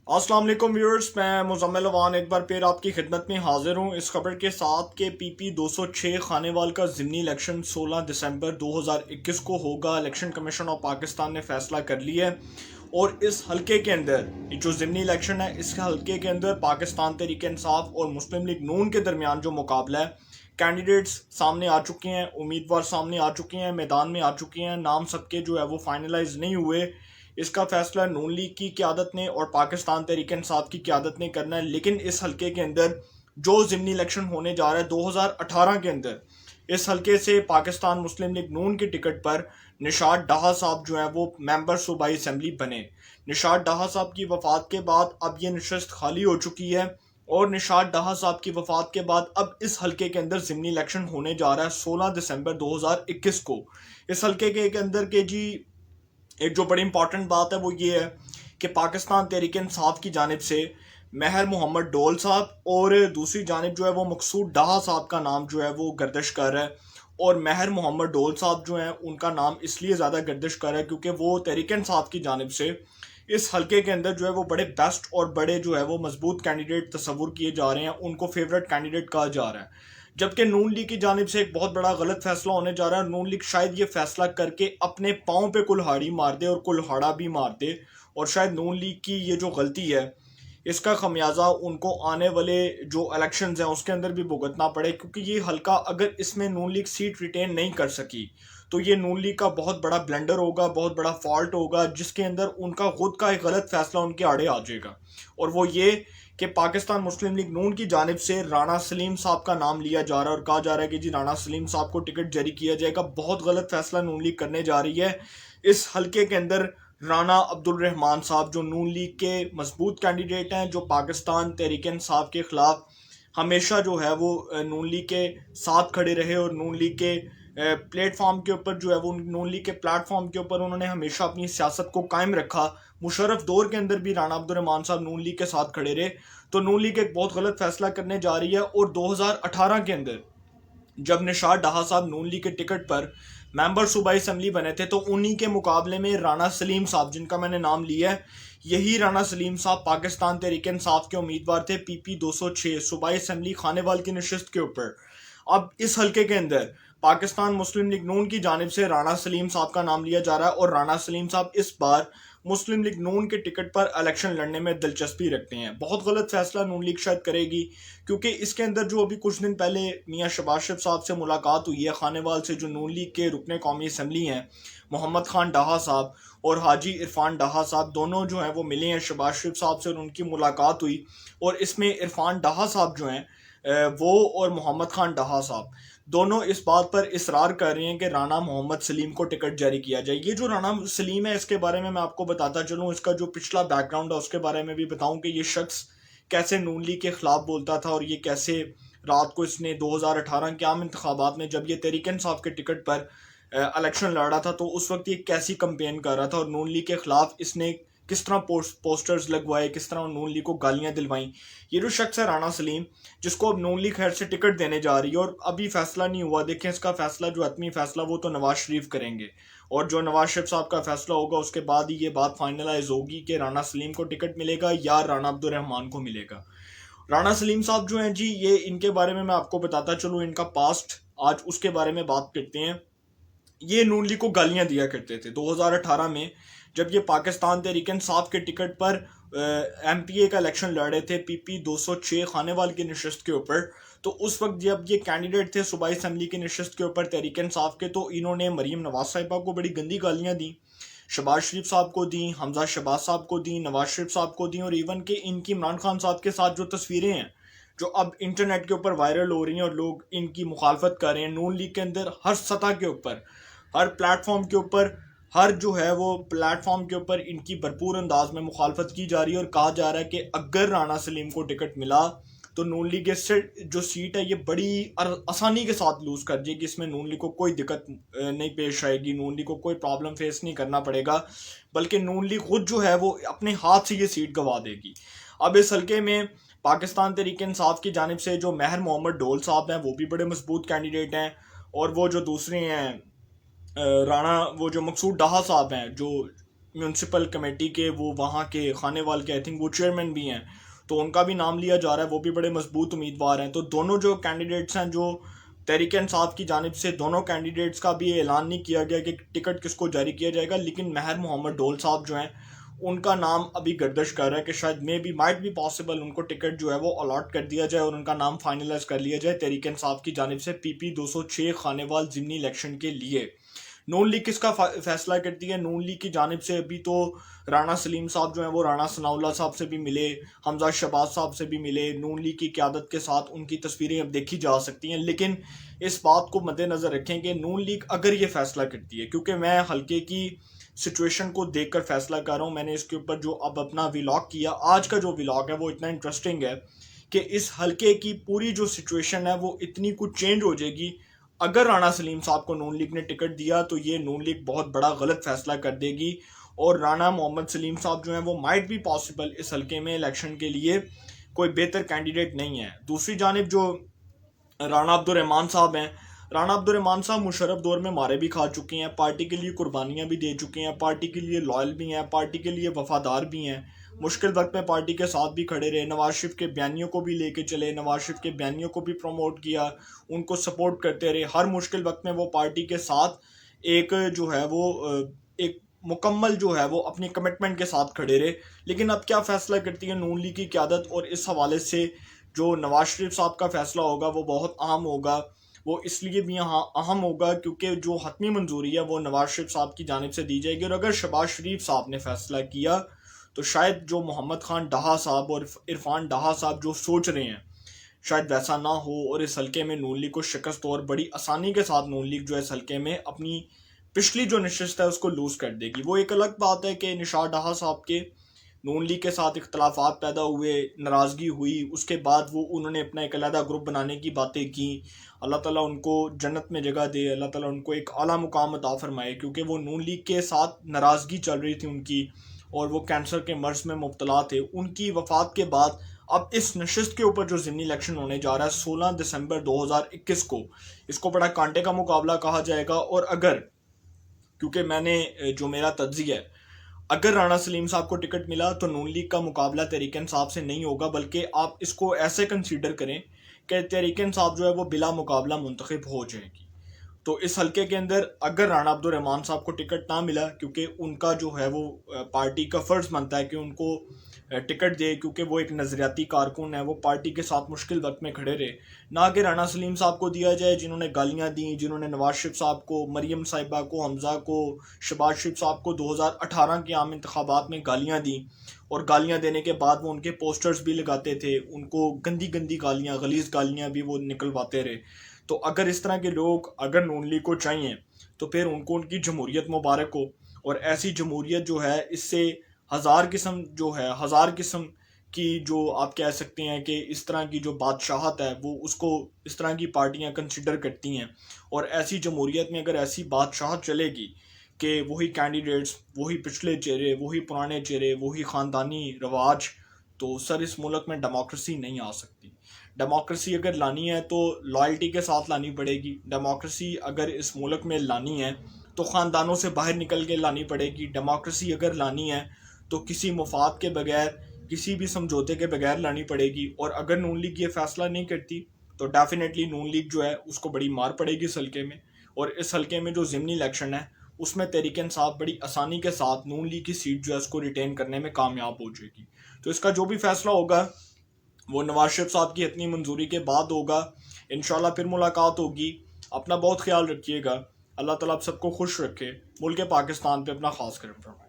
अस्सलाम वालेकुम व्यूअर्स, मैं मुजम्मिल अवान एक बार फिर आपकी खिदमत में हाजिर हूँ इस खबर के साथ कि पीपी 206 खानेवाल का ज़िमनी इलेक्शन 16 दिसंबर 2021 को होगा। इलेक्शन कमीशन ऑफ पाकिस्तान ने फैसला कर लिया है और इस हलके के अंदर जो ज़िमनी इलेक्शन है, इस हलके के अंदर पाकिस्तान तहरीक इंसाफ और मुस्लिम लीग नून के दरमियान जो मुकाबला है, कैंडिडेट्स सामने आ चुके हैं, उम्मीदवार सामने आ चुके हैं, मैदान में आ चुके हैं। नाम सबके जो है वो फाइनलाइज नहीं हुए। इसका फैसला नून लीग की क़यादत ने और पाकिस्तान तहरीक इंसाफ की क़यादत ने करना है। लेकिन इस हलके के अंदर जो ज़िमनी इलेक्शन होने जा रहा है 2018 के अंदर, इस हलके से पाकिस्तान मुस्लिम लीग नून की टिकट पर निशात डाहा साहब जो हैं वो मेंबर सूबाई असम्बली बने। निशात डाहा साहब की वफात के बाद अब ये नशस्त खाली हो चुकी है और निशात डाहा साहब की वफात के बाद अब इस हलके के अंदर ज़िमनी इलेक्शन होने जा रहा है 16 दिसंबर 2021 को। इस हलके के अंदर के जी एक जो बड़ी इंपॉर्टेंट बात है वो ये है कि पाकिस्तान तहरीक इंसाफ की जानिब से महर मोहम्मद डोल साहब और दूसरी जानिब जो है वो मकसूद डाहा साहब का नाम जो है वो गर्दिश कर रहा है। और महर मोहम्मद डोल साहब जो हैं उनका नाम इसलिए ज़्यादा गर्दिश कर रहा है क्योंकि वो तहरीक इंसाफ की जानिब से इस हलके के अंदर जो है वो बड़े बेस्ट और बड़े जो है वो मजबूत कैंडिडेट तस्वुर किए जा रहे हैं, उनको फेवरेट कैंडिडेट कहा जा रहा है। जबकि नून लीग की जानिब से एक बहुत बड़ा गलत फैसला होने जा रहा है। नून लीग शायद ये फैसला करके अपने पाँव पे कुल्हाड़ी मार दे और कुल्हाड़ा भी मार दे, और शायद नून लीग की ये जो गलती है इसका खमियाजा उनको आने वाले जो इलेक्शंस हैं उसके अंदर भी भुगतना पड़े, क्योंकि ये हल्का अगर इसमें नून लीग सीट रिटेन नहीं कर सकी तो ये नून लीग का बहुत बड़ा ब्लंडर होगा, बहुत बड़ा फॉल्ट होगा, जिसके अंदर उनका खुद का एक गलत फैसला उनके आड़े आ जाएगा। और वो ये कि पाकिस्तान मुस्लिम लीग नून की जानिब से राना सलीम साहब का नाम लिया जा रहा है और कहा जा रहा है कि जी राना सलीम साहब को टिकट जारी किया जाएगा। बहुत गलत फैसला नून लीग करने जा रही है। इस हलके के अंदर राना अब्दुल रहमान साहब जो नून लीग के मजबूत कैंडिडेट हैं, जो पाकिस्तान तहरीक इंसाफ के खिलाफ हमेशा जो है वो नून लीग के साथ खड़े रहे और नून लीग के प्लेटफॉर्म के ऊपर जो है वो नून लीग के प्लेटफॉर्म के ऊपर उन्होंने हमेशा अपनी सियासत को कायम रखा। मुशर्रफ दौर के अंदर भी राना अब्दुल रहमान साहब नून लीग के साथ खड़े रहे। तो नून लीग एक बहुत गलत फैसला करने जा रही है। और 2018 के अंदर जब निशात डाहा साहब नून लीग के टिकट पर मेंबर सूबाई असम्बली बने थे तो उन्हीं के मुकाबले में राना सलीम साहब, जिनका मैंने नाम लिया है, यही राना सलीम साहब पाकिस्तान तहरीक इंसाफ के उम्मीदवार थे पीपी 206 सूबाई असम्बली खानेवाल की नशस्त के ऊपर। अब इस हलके के अंदर पाकिस्तान मुस्लिम लीग नून की जानिब से राना सलीम साहब का नाम लिया जा रहा है और राना सलीम साहब इस बार मुस्लिम लीग नून के टिकट पर इलेक्शन लड़ने में दिलचस्पी रखते हैं। बहुत गलत फैसला नून लीग शायद करेगी, क्योंकि इसके अंदर जो अभी कुछ दिन पहले मियाँ शबाज शरीफ साहब से मुलाकात हुई है खानेवाल से, जो नून लीग के रुकने कौमी असम्बली हैं मोहम्मद खान डाहा साहब और हाजी इरफान डाहा साहब, दोनों जो हैं वो मिले हैं शबाज शरीफ साहब से और उनकी मुलाकात हुई। और इसमें इरफान डाहा साहब जो हैं वो और मोहम्मद खान डाहा साहब दोनों इस बात पर इसरार कर रहे हैं कि राना मोहम्मद सलीम को टिकट जारी किया जाए। ये जो राना सलीम है इसके बारे में मैं आपको बताता चलूँ, इसका जो पिछला बैकग्राउंड है उसके बारे में भी बताऊं कि ये शख्स कैसे नून लीग के खिलाफ बोलता था और ये कैसे रात को इसने 2018 के आम इंतखाबात में जब ये तहरीक इंसाफ के टिकट पर इलेक्शन लड़ रहा था तो उस वक्त ये कैसी कंपेन कर रहा था और नून लीग के खिलाफ इसने किस तरह पोस्टर्स लगवाए, किस तरह नून लीग को गालियां दिलवाई। ये जो शख्स है राना सलीम, जिसको अब नून लीग खैर से टिकट देने जा रही है और अभी फैसला नहीं हुआ, देखें इसका फैसला जो हतमी फैसला वो तो नवाज शरीफ करेंगे और जो नवाज शरीफ साहब का फैसला होगा उसके बाद ही ये बात फाइनलाइज होगी कि राना सलीम को टिकट मिलेगा या राना अब्दुल रहमान को मिलेगा। राना सलीम साहब जो हैं जी, ये इनके बारे में मैं आपको बताता चलूँ, इनका पास्ट आज उसके बारे में बात करते हैं। ये नून लीग को गालियां दिया करते थे 2018 में जब ये पाकिस्तान तहरीक इंसाफ के टिकट पर एमपीए का इलेक्शन लड़ रहे थे पीपी 206 खानेवाल की नशस्त के ऊपर। तो उस वक्त जब ये कैंडिडेट थे सूबाई असम्बली की नशस्त के ऊपर तहरीक इंसाफ के, तो इन्होंने मरीम नवाज साहिबा को बड़ी गंदी गालियां दी, शबाज शरीफ साहब को दी, हमजा शबाज साहब को दी, नवाज शरीफ साहब को दी और इवन के इनकी इमरान खान साहब के साथ जो तस्वीरें हैं जो अब इंटरनेट के ऊपर वायरल हो रही हैं और लोग इनकी मुखालफत कर रहे हैं, नून लीग के अंदर हर सतह के ऊपर, हर प्लेटफॉर्म के ऊपर, हर जो है वो प्लेटफॉर्म के ऊपर इनकी भरपूर अंदाज में मुखालफत की जा रही है और कहा जा रहा है कि अगर राना सलीम को टिकट मिला तो नून लीग इससे जो सीट है ये बड़ी आसानी के साथ लूज कर जाएगी। इसमें नून लीग को कोई दिक्कत नहीं पेश आएगी, नून लीग को कोई प्रॉब्लम फेस नहीं करना पड़ेगा, बल्कि नून लीग खुद जो है वो अपने हाथ से ये सीट गंवा देगी। अब इस हल्के में पाकिस्तान तहरीक इंसाफ की जानिब से जो महर मोहम्मद डोल साहब हैं वो भी बड़े मजबूत कैंडिडेट हैं और वो जो दूसरे हैं राणा वो जो मकसूद डाहा साहब हैं जो म्यूनसिपल कमेटी के वो वहाँ के खानेवाल के आई थिंक वो चेयरमैन भी हैं, तो उनका भी नाम लिया जा रहा है, वो भी बड़े मजबूत उम्मीदवार हैं। तो दोनों जो कैंडिडेट्स हैं, जो तहरीक इंसाफ की जानिब से दोनों कैंडिडेट्स का भी ऐलान नहीं किया गया कि टिकट किसको जारी किया जाएगा, लेकिन महर मोहम्मद डोल साहब जो हैं उनका नाम अभी गर्दिश कर रहा है कि शायद मे बी माइट भी पॉसिबल उनको टिकट जो है वो अलॉट कर दिया जाए और उनका नाम फाइनलाइज कर लिया जाए तहरीक इंसाफ की जानिब से PP 206 खानेवाल ज़िमनी इलेक्शन के लिए। नून लीग किसका फैसला करती है? नून लीग की जानिब से अभी तो राणा सलीम साहब जो हैं वो राणा सनाउल्लाह साहब से भी मिले, हमजा शहबाज साहब से भी मिले, नून लीग की क़यादत के साथ उनकी तस्वीरें अब देखी जा सकती हैं। लेकिन इस बात को मद्देनज़र रखें कि नून लीग अगर ये फैसला करती है, क्योंकि मैं हल्के की सिचुएशन को देखकर फैसला कर रहा हूँ, मैंने इसके ऊपर जो अब अपना व्लॉग किया, आज का जो व्लॉग है वो इतना इंटरेस्टिंग है कि इस हल्के की पूरी जो सिचुएशन है वो इतनी कुछ चेंज हो जाएगी। अगर राणा सलीम साहब को नून लीग ने टिकट दिया तो ये नून लीग बहुत बड़ा गलत फैसला कर देगी और राणा मोहम्मद सलीम साहब जो हैं वो माइट भी पॉसिबल इस हल्के में इलेक्शन के लिए कोई बेहतर कैंडिडेट नहीं है। दूसरी जानिब जो राणा अब्दुर्रहमान साहब हैं, राणा अब्दुर्रहमान साहब मुशर्रफ दौर में मारे भी खा चुके हैं, पार्टी के लिए कुर्बानियाँ भी दे चुके हैं, पार्टी के लिए लॉयल भी हैं, पार्टी के लिए वफादार भी हैं, मुश्किल वक्त में पार्टी के साथ भी खड़े रहे, नवाज शरीफ के बयानियों को भी लेके चले, नवाज शरीफ के बयानियों को भी प्रमोट किया, उनको सपोर्ट करते रहे, हर मुश्किल वक्त में वो पार्टी के साथ एक जो है वो एक मुकम्मल जो है वो अपनी कमिटमेंट के साथ खड़े रहे। लेकिन अब क्या फ़ैसला करती है नून लीग की क़यादत, और इस हवाले से जो नवाज शरीफ साहब का फ़ैसला होगा वो बहुत अहम होगा। वो इसलिए भी यहाँ अहम होगा क्योंकि जो हतमी मंजूरी है वो नवाज शरीफ साहब की जानिब से दी जाएगी, और अगर शहबाज शरीफ साहब ने फ़ैसला किया तो शायद जो मोहम्मद खान डाहा साहब और इरफान डाहा साहब जो सोच रहे हैं शायद वैसा ना हो, और इस हल्के में नून लीग को शिकस्त और बड़ी आसानी के साथ नून लीग जो है इस हल्के में अपनी पिछली जो नशिस्त है उसको लूज़ कर देगी। वो एक अलग बात है कि निशार डाहा साहब के नून लीग के साथ इख्तलाफात पैदा हुए, नाराज़गी हुई, उसके बाद वो उन्होंने अपना एक अलहदा ग्रुप बनाने की बातें की। अल्लाह ताला उनको जन्नत में जगह दे, अल्लाह ताला उनको एक आला मुकाम अता फरमाए, क्योंकि वो नून लीग के साथ नाराज़गी चल रही थी उनकी और वो कैंसर के मर्ज में मुब्तला थे। उनकी वफ़ात के बाद अब इस नशिस्त के ऊपर जो ज़िमनी इलेक्शन होने जा रहा है 16 दिसंबर 2021 को, इसको बड़ा कांटे का मुकाबला कहा जाएगा। और अगर, क्योंकि मैंने जो मेरा तज्ज़िया है, अगर राणा सलीम साहब को टिकट मिला तो नून लीग का मुकाबला तहरीक इंसाफ से नहीं होगा, बल्कि आप इसको ऐसे कंसीडर करें कि तहरीक इंसाफ जो है वो बिला मुकाबला मुंतखब हो जाएगी। तो इस हल्के के अंदर अगर राणा अब्दुर्रहमान साहब को टिकट ना मिला, क्योंकि उनका जो है वो पार्टी का फ़र्ज़ बनता है कि उनको टिकट दे, क्योंकि वो एक नज़रियाती कारकुन है, वो पार्टी के साथ मुश्किल वक्त में खड़े रहे, ना कि राणा सलीम साहब को दिया जाए जिन्होंने गालियाँ दी, जिन्होंने नवाज शरीफ साहब को, मरीम साहिबा को, हमजा को, शहबाज शरीफ साहब को 2018 के आम इंतखाबात में गालियाँ दी, और गालियाँ देने के बाद वो उनके पोस्टर्स भी लगाते थे, उनको गंदी गंदी गालियाँ, गलीज़ गालियाँ भी वो निकलवाते रहे। तो अगर इस तरह के लोग अगर नून लीग को चाहिए तो फिर उनको उनकी जमहूरियत मुबारक हो, और ऐसी जमहूरियत जो है इससे हज़ार किस्म की जो आप कह सकते हैं कि इस तरह की जो बादशाहत है वो उसको इस तरह की पार्टियां कंसिडर करती हैं। और ऐसी जमहूरियत में अगर ऐसी बादशाहत चलेगी कि वही कैंडिडेट्स, वही पिछले चेहरे, वही पुराने चेहरे, वही ख़ानदानी रवाज, तो सर इस मुल्क में डेमोक्रेसी नहीं आ सकती। डेमोक्रेसी अगर लानी है तो लॉयल्टी के साथ लानी पड़ेगी। डेमोक्रेसी अगर इस मुल्क में लानी है तो ख़ानदानों से बाहर निकल के लानी पड़ेगी। डेमोक्रेसी अगर लानी है तो किसी मुफाद के बगैर, किसी भी समझौते के बगैर लानी पड़ेगी। और अगर नून लीग ये फ़ैसला नहीं करती तो डेफिनेटली नून लीग जो है उसको बड़ी मार पड़ेगी इस हल्के में। और इस हल्के में जो ज़िमनी इलेक्शन है उसमें तहरीक इंसाफ बड़ी आसानी के साथ नून लीग की सीट जो है उसको रिटेन करने में कामयाब हो जाएगी। तो इसका जो भी फ़ैसला होगा वो नवाज शरीफ साहब की इतनी मंजूरी के बाद होगा। इंशाल्लाह फिर मुलाकात होगी। अपना बहुत ख्याल रखिएगा। अल्लाह ताला आप सबको खुश रखे। मुल्क पाकिस्तान पे अपना ख़ास करम फरमाए।